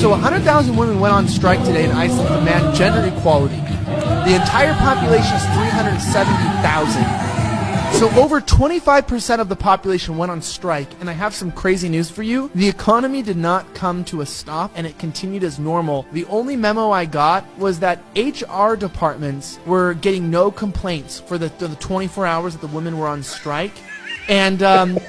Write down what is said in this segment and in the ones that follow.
So 100,000 women went on strike today in Iceland to demand gender equality. The entire population is 370,000. So over 25% of the population went on strike, and I have some crazy news for you. The economy did not come to a stop, and it continued as normal. The only memo I got was that HR departments were getting no complaints for the 24 hours that the women were on strike. And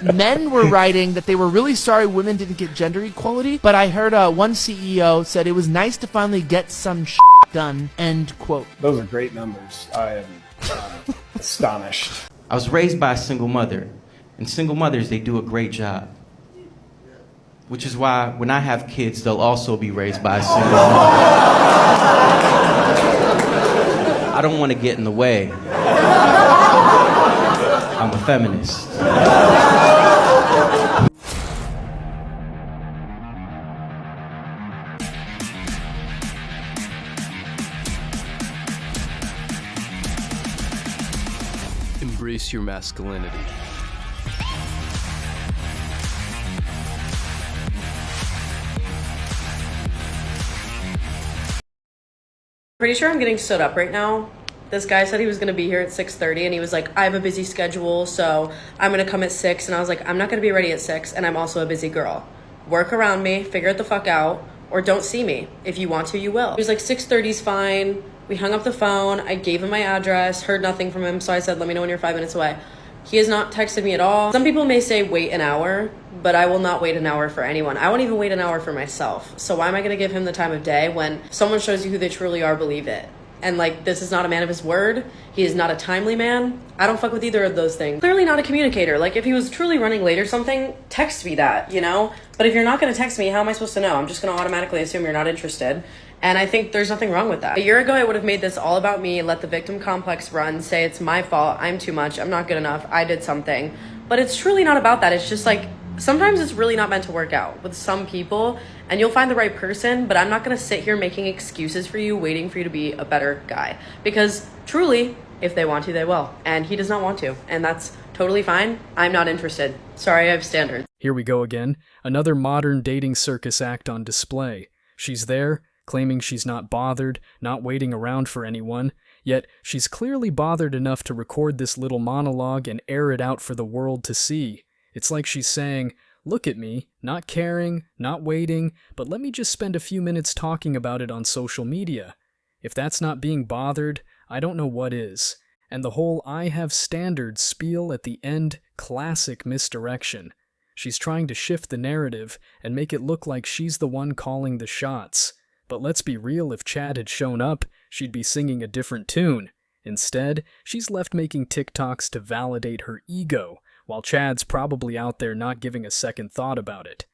men were writing that they were really sorry women didn't get gender equality, but I heard one CEO said it was nice to finally get some done, end quote. Those are great numbers. I am astonished. I was raised by a single mother, and single mothers, they do a great job. Which is why when I have kids, they'll also be raised by a single mother. I don't want to get in the way. I'm a feminist. Embrace your masculinity. Pretty sure I'm getting stood up right now. This guy said he was going to be here at 6:30 and he was like, I have a busy schedule, so I'm going to come at 6. And I was like, I'm not going to be ready at 6 and I'm also a busy girl. Work around me, figure it the fuck out, or don't see me. If you want to, you will. He was like, 6:30's fine. We hung up the phone. I gave him my address, heard nothing from him, so I said, let me know when you're 5 minutes away. He has not texted me at all. Some people may say wait an hour, but I will not wait an hour for anyone. I won't even wait an hour for myself. So why am I going to give him the time of day when someone shows you who they truly are, believe it? And like, this is not a man of his word. He is not a timely man. I don't fuck with either of those things. Clearly not a communicator. Like, if he was truly running late or something, text me that, you know? But if you're not going to text me, how am I supposed to know? I'm just going to automatically assume you're not interested. And I think there's nothing wrong with that. A year ago, I would have made this all about me, let the victim complex run, say it's my fault, I'm too much, I'm not good enough, I did something. But it's truly not about that. It's just like, sometimes it's really not meant to work out with some people, and you'll find the right person, but I'm not going to sit here making excuses for you, waiting for you to be a better guy. Because truly, if they want to, they will. And he does not want to. And that's totally fine. I'm not interested. Sorry, I have standards. Here we go again. Another modern dating circus act on display. She's there, claiming she's not bothered, not waiting around for anyone, yet she's clearly bothered enough to record this little monologue and air it out for the world to see. It's like she's saying, look at me, not caring, not waiting, but let me just spend a few minutes talking about it on social media. If that's not being bothered, I don't know what is. And the whole I have standards spiel at the end, classic misdirection. She's trying to shift the narrative and make it look like she's the one calling the shots. But let's be real, if Chad had shown up, she'd be singing a different tune. Instead, she's left making TikToks to validate her ego, while Chad's probably out there not giving a second thought about it.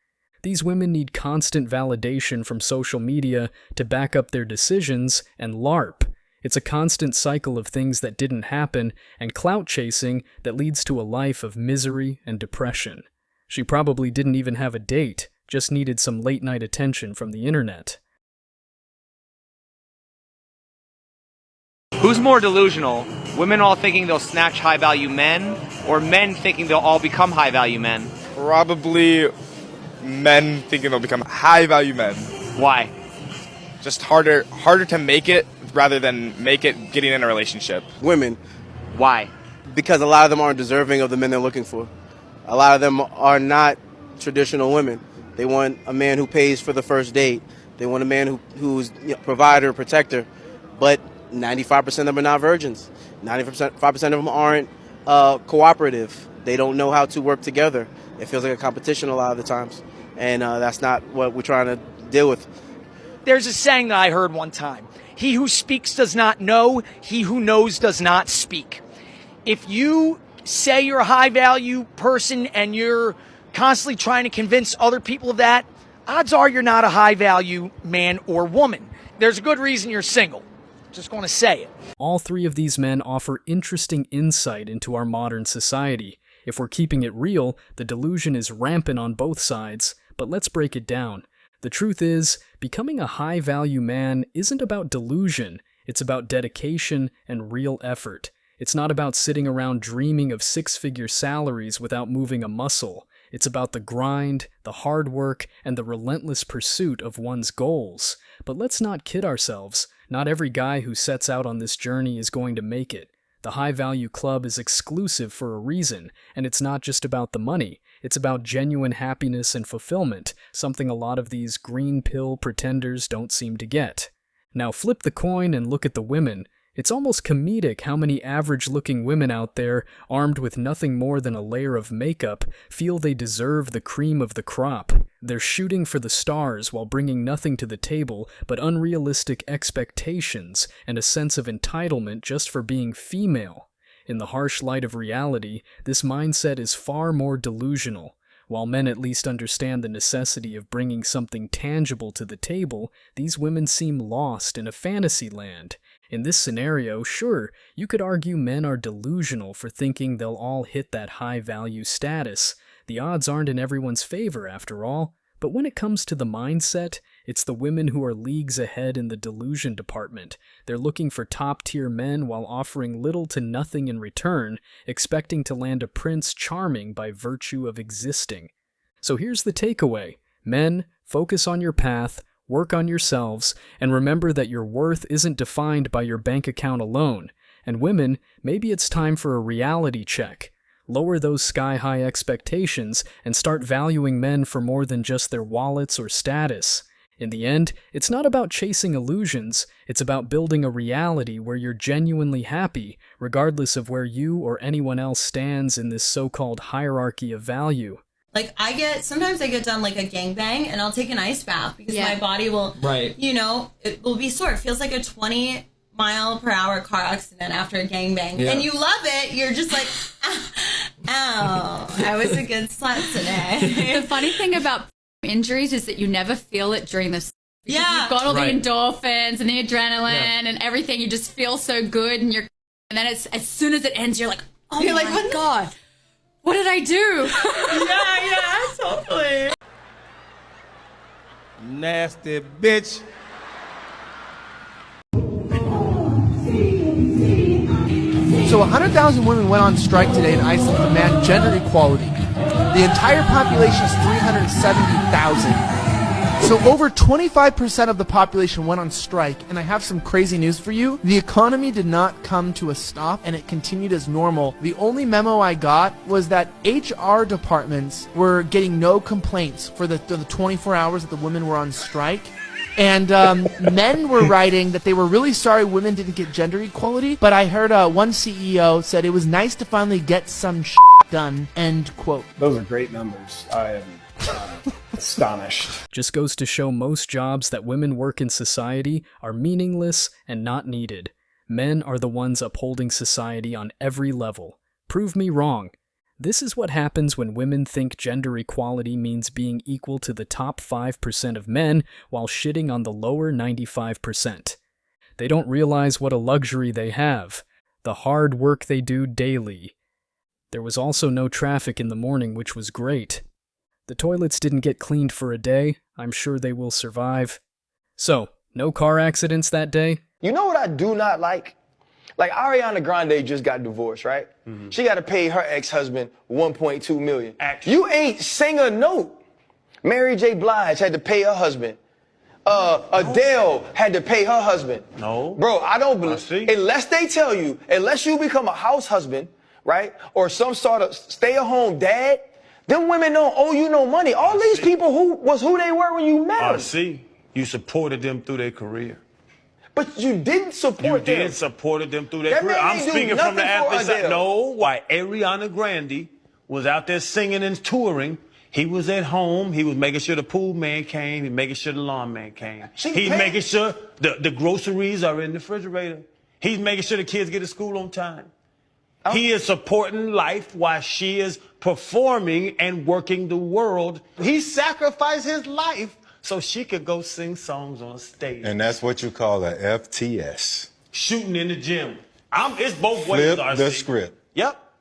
These women need constant validation from social media to back up their decisions, and LARP. It's a constant cycle of things that didn't happen, and clout chasing that leads to a life of misery and depression. She probably didn't even have a date, just needed some late-night attention from the internet. Who's more delusional? Women all thinking they'll snatch high-value men, or men thinking they'll all become high-value men? Probably men thinking they'll become high-value men. Why? Just harder to make it rather than make it getting in a relationship. Women. Why? Because a lot of them aren't deserving of the men they're looking for. A lot of them are not traditional women. They want a man who pays for the first date. They want a man who's provider, protector. But 95% of them are not virgins. 95% of them aren't cooperative. They don't know how to work together. It feels like a competition a lot of the times. And that's not what we're trying to deal with. There's a saying that I heard one time. He who speaks does not know. He who knows does not speak. If you say you're a high-value person and you're constantly trying to convince other people of that, odds are you're not a high-value man or woman. There's a good reason you're single. Just going to say it. All three of these men offer interesting insight into our modern society. If we're keeping it real, the delusion is rampant on both sides, but let's break it down. The truth is, becoming a high-value man isn't about delusion, it's about dedication and real effort. It's not about sitting around dreaming of six-figure salaries without moving a muscle. It's about the grind, the hard work, and the relentless pursuit of one's goals. But let's not kid ourselves. Not every guy who sets out on this journey is going to make it. The High Value Club is exclusive for a reason, and it's not just about the money. It's about genuine happiness and fulfillment, something a lot of these green pill pretenders don't seem to get. Now flip the coin and look at the women. It's almost comedic how many average-looking women out there, armed with nothing more than a layer of makeup, feel they deserve the cream of the crop. They're shooting for the stars while bringing nothing to the table but unrealistic expectations and a sense of entitlement just for being female. In the harsh light of reality, this mindset is far more delusional. While men at least understand the necessity of bringing something tangible to the table, these women seem lost in a fantasy land. In this scenario, sure, you could argue men are delusional for thinking they'll all hit that high-value status. The odds aren't in everyone's favor, after all. But when it comes to the mindset, it's the women who are leagues ahead in the delusion department. They're looking for top-tier men while offering little to nothing in return, expecting to land a Prince Charming by virtue of existing. So here's the takeaway. Men, focus on your path, work on yourselves, and remember that your worth isn't defined by your bank account alone. And women, maybe it's time for a reality check. Lower those sky-high expectations and start valuing men for more than just their wallets or status. In the end, it's not about chasing illusions, it's about building a reality where you're genuinely happy, regardless of where you or anyone else stands in this so-called hierarchy of value. Like, sometimes I get done like a gangbang and I'll take an ice bath because my body will, it will be sore. It feels like a 20-mile-per-hour car accident after a gangbang. Yeah. And you love it. You're just like, ow, I was a good slut today. The funny thing about injuries is that you never feel it during the you've got all the endorphins and the adrenaline and everything. You just feel so good and then it's, as soon as it ends, you're like, oh you're my like, God. What did I do? yeah, totally. Nasty bitch. So 100,000 women went on strike today in Iceland to demand gender equality. The entire population is 370,000. So over 25% of the population went on strike, and I have some crazy news for you. The economy did not come to a stop, and it continued as normal. The only memo I got was that HR departments were getting no complaints for the 24 hours that the women were on strike. And men were writing that they were really sorry women didn't get gender equality, but I heard one CEO said it was nice to finally get some shit done, end quote. Those are great numbers. I am astonished. Just goes to show most jobs that women work in society are meaningless and not needed. Men are the ones upholding society on every level. Prove me wrong. This is what happens when women think gender equality means being equal to the top 5% of men while shitting on the lower 95%. They don't realize what a luxury they have, the hard work they do daily. There was also no traffic in the morning, which was great. The toilets didn't get cleaned for a day. I'm sure they will survive. So, no car accidents that day? You know what I do not like? Like, Ariana Grande just got divorced, right? Mm-hmm. She got to pay her ex-husband $1.2 million. You ain't sing a note. Mary J. Blige had to pay her husband. Adele had to pay her husband. No. Bro, I don't believe. Unless they tell you, unless you become a house husband, right? Or some sort of stay-at-home dad, them women don't owe you no money. All these people who they were when you met them. I see. You supported them through their career. But you didn't support them. You did support them through their career. I'm speaking from the athlete side. No, why Ariana Grande was out there singing and touring. He was at home. He was making sure the pool man came. He was making sure the lawn man came. He's making sure the groceries are in the refrigerator. He's making sure the kids get to school on time. He is supporting life while she is performing and working the world. He sacrificed his life so she could go sing songs on stage. And that's what you call a FTS. Shooting in the gym. It's both ways, Flip the script. Yep.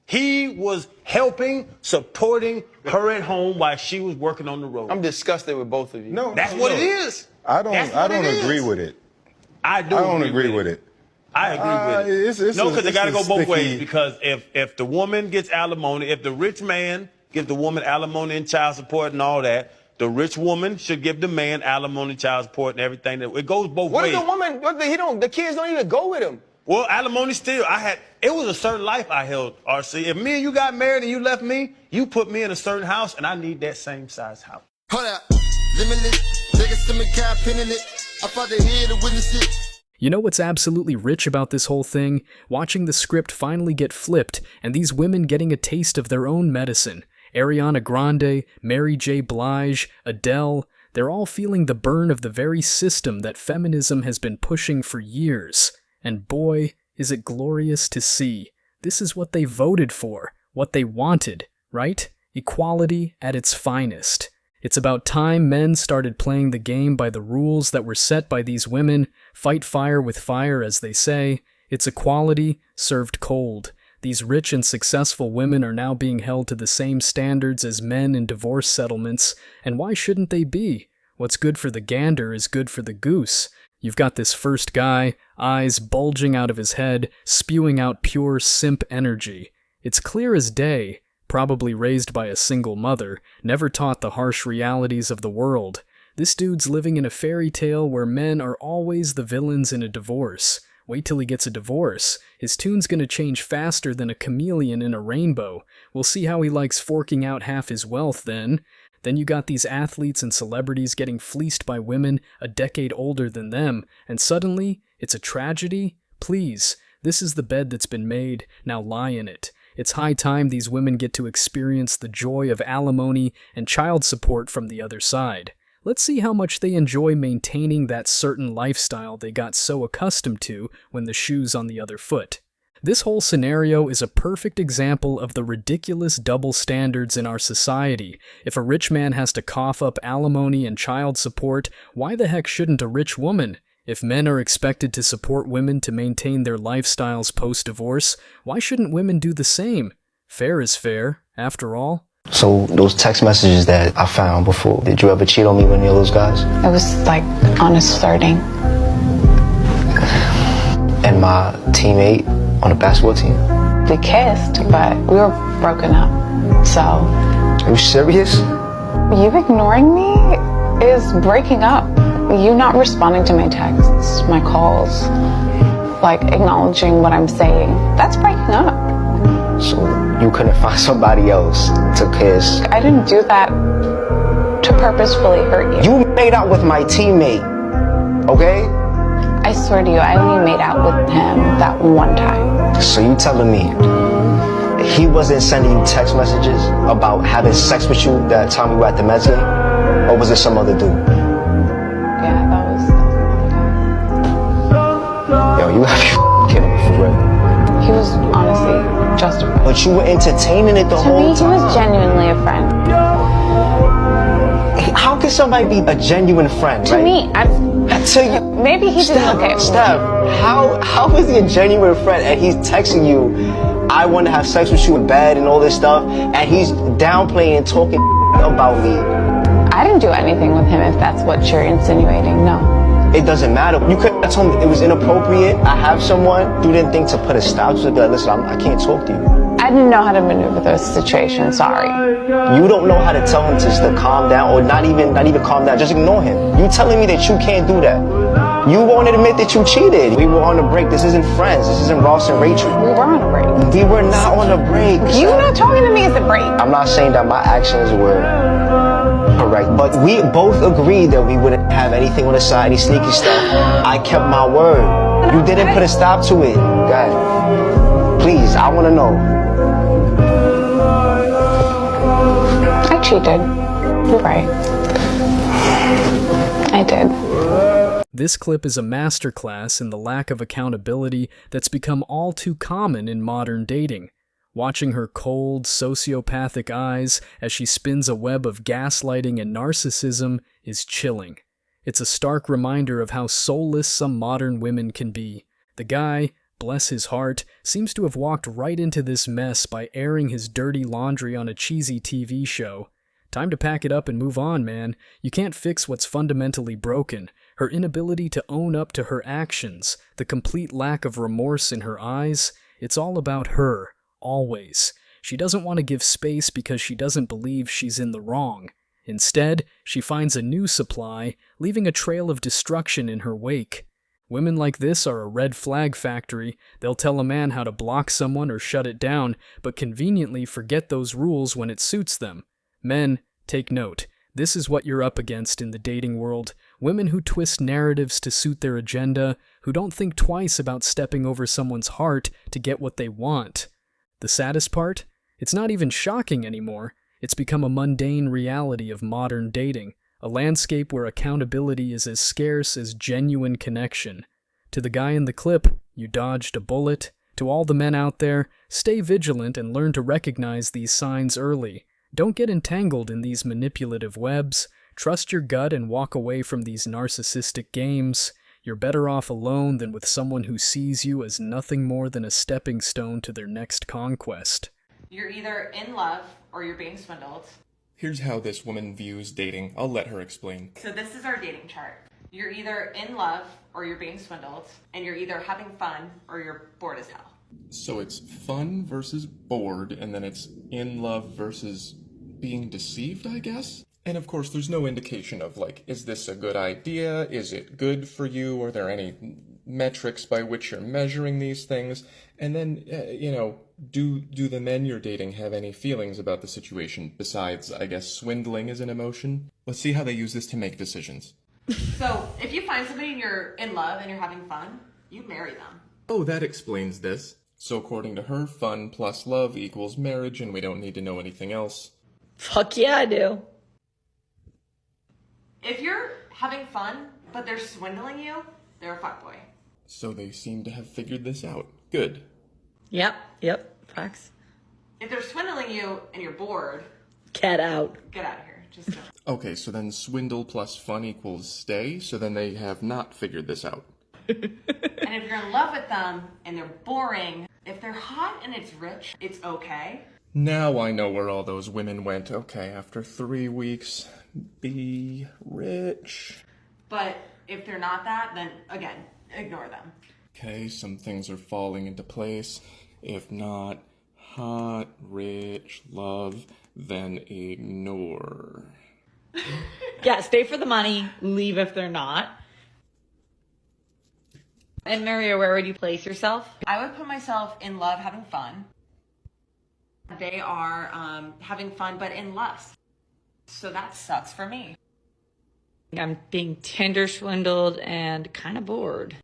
He was helping, supporting her at home while she was working on the road. I'm disgusted with both of you. No, that's what it is. I don't agree with it. I don't agree with it. I agree with it. No, because it got to go both ways. Because if the woman gets alimony, if the rich man give the woman alimony and child support and all that. The rich woman should give the man alimony, child support, and everything. It goes both What ways. if the woman? The kids don't even go with him. Well, alimony still. It was a certain life I held, RC. If me and you got married and you left me, you put me in a certain house, and I need that same size house. Hold up, limitless. Niggas to me cap pinning it. I fought the head to witness it. You know what's absolutely rich about this whole thing? Watching the script finally get flipped, and these women getting a taste of their own medicine. Ariana Grande, Mary J. Blige, Adele, they're all feeling the burn of the very system that feminism has been pushing for years. And boy, is it glorious to see. This is what they voted for, what they wanted, right? Equality at its finest. It's about time men started playing the game by the rules that were set by these women. Fight fire with fire, as they say. It's equality served cold. These rich and successful women are now being held to the same standards as men in divorce settlements, and why shouldn't they be? What's good for the gander is good for the goose. You've got this first guy, eyes bulging out of his head, spewing out pure simp energy. It's clear as day, probably raised by a single mother, never taught the harsh realities of the world. This dude's living in a fairy tale where men are always the villains in a divorce. Wait till he gets a divorce. His tune's gonna change faster than a chameleon in a rainbow. We'll see how he likes forking out half his wealth then. Then you got these athletes and celebrities getting fleeced by women a decade older than them, and suddenly, it's a tragedy? Please, this is the bed that's been made, now lie in it. It's high time these women get to experience the joy of alimony and child support from the other side. Let's see how much they enjoy maintaining that certain lifestyle they got so accustomed to when the shoe's on the other foot. This whole scenario is a perfect example of the ridiculous double standards in our society. If a rich man has to cough up alimony and child support, why the heck shouldn't a rich woman? If men are expected to support women to maintain their lifestyles post-divorce, why shouldn't women do the same? Fair is fair, after all. So those text messages that I found before, did you ever cheat on me with any of those guys? It was like honest flirting. And my teammate on the basketball team? We kissed, but we were broken up. So. Are you serious? You ignoring me is breaking up. You not responding to my texts, my calls, like acknowledging what I'm saying. That's breaking up. So you couldn't find somebody else to kiss? I didn't do that to purposefully hurt you. You made out with my teammate, okay? I swear to you, I only made out with him that one time. So you telling me he wasn't sending you text messages about having sex with you that time we were at the Mets game? Or was it some other dude? Yeah, that was Yo, you gotta be kidding me for real. He was honestly justified. But you were entertaining it the whole time. To me, he was genuinely a friend. How can somebody be a genuine friend, To right? me, maybe he didn't look at Steph, how is he a genuine friend and he's texting you, I want to have sex with you in bed and all this stuff, and he's downplaying and talking about me? I didn't do anything with him if that's what you're insinuating, no. It doesn't matter. You could have told me it was inappropriate. I have someone. You didn't think to put a stop to it. Like, listen, I can't talk to you. I didn't know how to maneuver those situations, sorry. You don't know how to tell him to calm down, or not even calm down. Just ignore him. You telling me that you can't do that. You won't admit that you cheated. We were on a break. This isn't Friends. This isn't Ross and Rachel. We were on a break. We were not on a break. You not talking to me is a break. I'm not saying that my actions were correct, but we both agreed that we wouldn't have anything on the side, any sneaky stuff. I kept my word. You didn't put a stop to it. God, please, I want to know. I cheated. You're right. I did. This clip is a masterclass in the lack of accountability that's become all too common in modern dating. Watching her cold, sociopathic eyes as she spins a web of gaslighting and narcissism is chilling. It's a stark reminder of how soulless some modern women can be. The guy, bless his heart, seems to have walked right into this mess by airing his dirty laundry on a cheesy TV show. Time to pack it up and move on, man. You can't fix what's fundamentally broken. Her inability to own up to her actions, the complete lack of remorse in her eyes, it's all about her. Always. She doesn't want to give space because she doesn't believe she's in the wrong. Instead, she finds a new supply, leaving a trail of destruction in her wake. Women like this are a red flag factory. They'll tell a man how to block someone or shut it down, but conveniently forget those rules when it suits them. Men, take note. This is what you're up against in the dating world. Women who twist narratives to suit their agenda, who don't think twice about stepping over someone's heart to get what they want. The saddest part? It's not even shocking anymore. It's become a mundane reality of modern dating, a landscape where accountability is as scarce as genuine connection. To the guy in the clip, you dodged a bullet. To all the men out there, stay vigilant and learn to recognize these signs early. Don't get entangled in these manipulative webs. Trust your gut and walk away from these narcissistic games. You're better off alone than with someone who sees you as nothing more than a stepping stone to their next conquest. You're either in love or you're being swindled. Here's how this woman views dating. I'll let her explain. So this is our dating chart. You're either in love or you're being swindled, and you're either having fun or you're bored as hell. So it's fun versus bored, and then it's in love versus being deceived, I guess? And of course, there's no indication of, like, is this a good idea? Is it good for you? Are there any metrics by which you're measuring these things? And then, do the men you're dating have any feelings about the situation besides, I guess, swindling is an emotion? Let's see how they use this to make decisions. So if you find somebody and you're in love and you're having fun, you marry them. Oh, that explains this. So according to her, fun plus love equals marriage, and we don't need to know anything else. Fuck yeah, I do. If you're having fun, but they're swindling you, they're a fuckboy. So they seem to have figured this out. Good. Yep, facts. If they're swindling you and you're bored, get out. Get out of here. Just don't. Okay, so then swindle plus fun equals stay, so then they have not figured this out. And if you're in love with them and they're boring, if they're hot and it's rich, it's okay. Now I know where all those women went. Okay, after 3 weeks, be rich. But if they're not that, then again, ignore them. Okay, some things are falling into place. If not hot, rich, love, then ignore. Yeah, stay for the money, leave if they're not. And Maria, where would you place yourself? I would put myself in love, having fun. They are having fun, but in lust. So that sucks for me. I'm being Tinder swindled and kind of bored.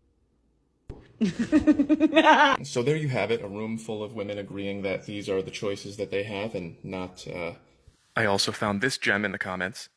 So there you have it, a room full of women agreeing that these are the choices that they have and not, I also found this gem in the comments.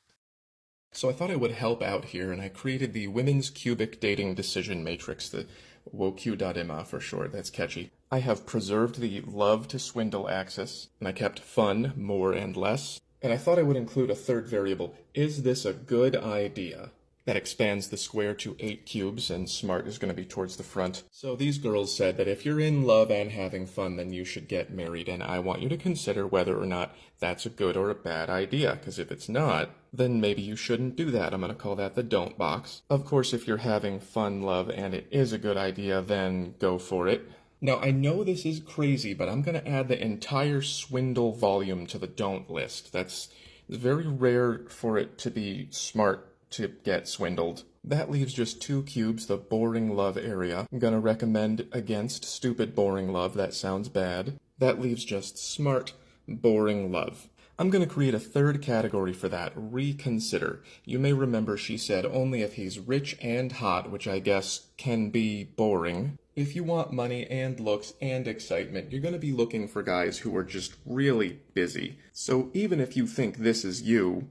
So I thought I would help out here, and I created the Women's Cubic Dating Decision Matrix, the WOQ.MA for short, that's catchy. I have preserved the love to swindle axis, and I kept fun, more and less, and I thought I would include a third variable. Is this a good idea? That expands the square to 8 cubes, and smart is going to be towards the front. So these girls said that if you're in love and having fun, then you should get married, and I want you to consider whether or not that's a good or a bad idea, because if it's not, then maybe you shouldn't do that. I'm going to call that the don't box. Of course, if you're having fun, love, and it is a good idea, then go for it. Now, I know this is crazy, but I'm going to add the entire swindle volume to the don't list. It's very rare for it to be smart to get swindled. That leaves just 2 cubes, the boring love area. I'm gonna recommend against stupid boring love, that sounds bad. That leaves just smart, boring love. I'm gonna create a third category for that, reconsider. You may remember she said only if he's rich and hot, which I guess can be boring. If you want money and looks and excitement, you're gonna be looking for guys who are just really busy. So even if you think this is you,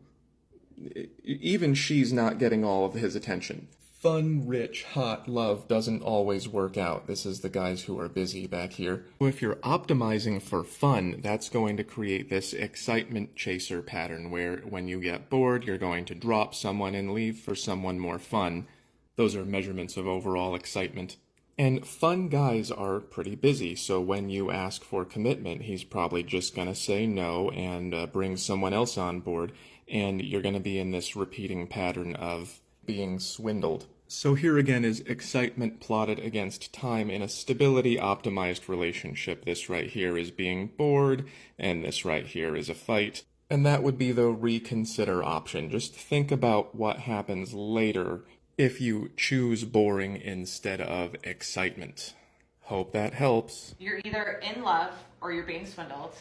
even she's not getting all of his attention. Fun, rich, hot love doesn't always work out. This is the guys who are busy back here. So if you're optimizing for fun, that's going to create this excitement chaser pattern where when you get bored, you're going to drop someone and leave for someone more fun. Those are measurements of overall excitement. And fun guys are pretty busy, so when you ask for commitment, he's probably just going to say no and bring someone else on board, and you're going to be in this repeating pattern of being swindled. So here again is excitement plotted against time in a stability-optimized relationship. This right here is being bored, and this right here is a fight. And that would be the reconsider option. Just think about what happens later if you choose boring instead of excitement. Hope that helps. You're either in love or you're being swindled.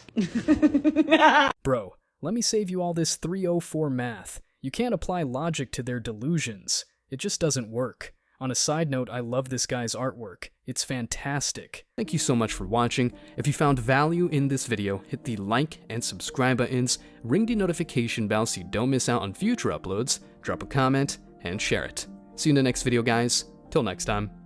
Bro, let me save you all this 304 math. You can't apply logic to their delusions. It just doesn't work. On a side note, I love this guy's artwork. It's fantastic. Thank you so much for watching. If you found value in this video, hit the like and subscribe buttons, ring the notification bell so you don't miss out on future uploads, drop a comment, and share it. See you in the next video, guys. Till next time.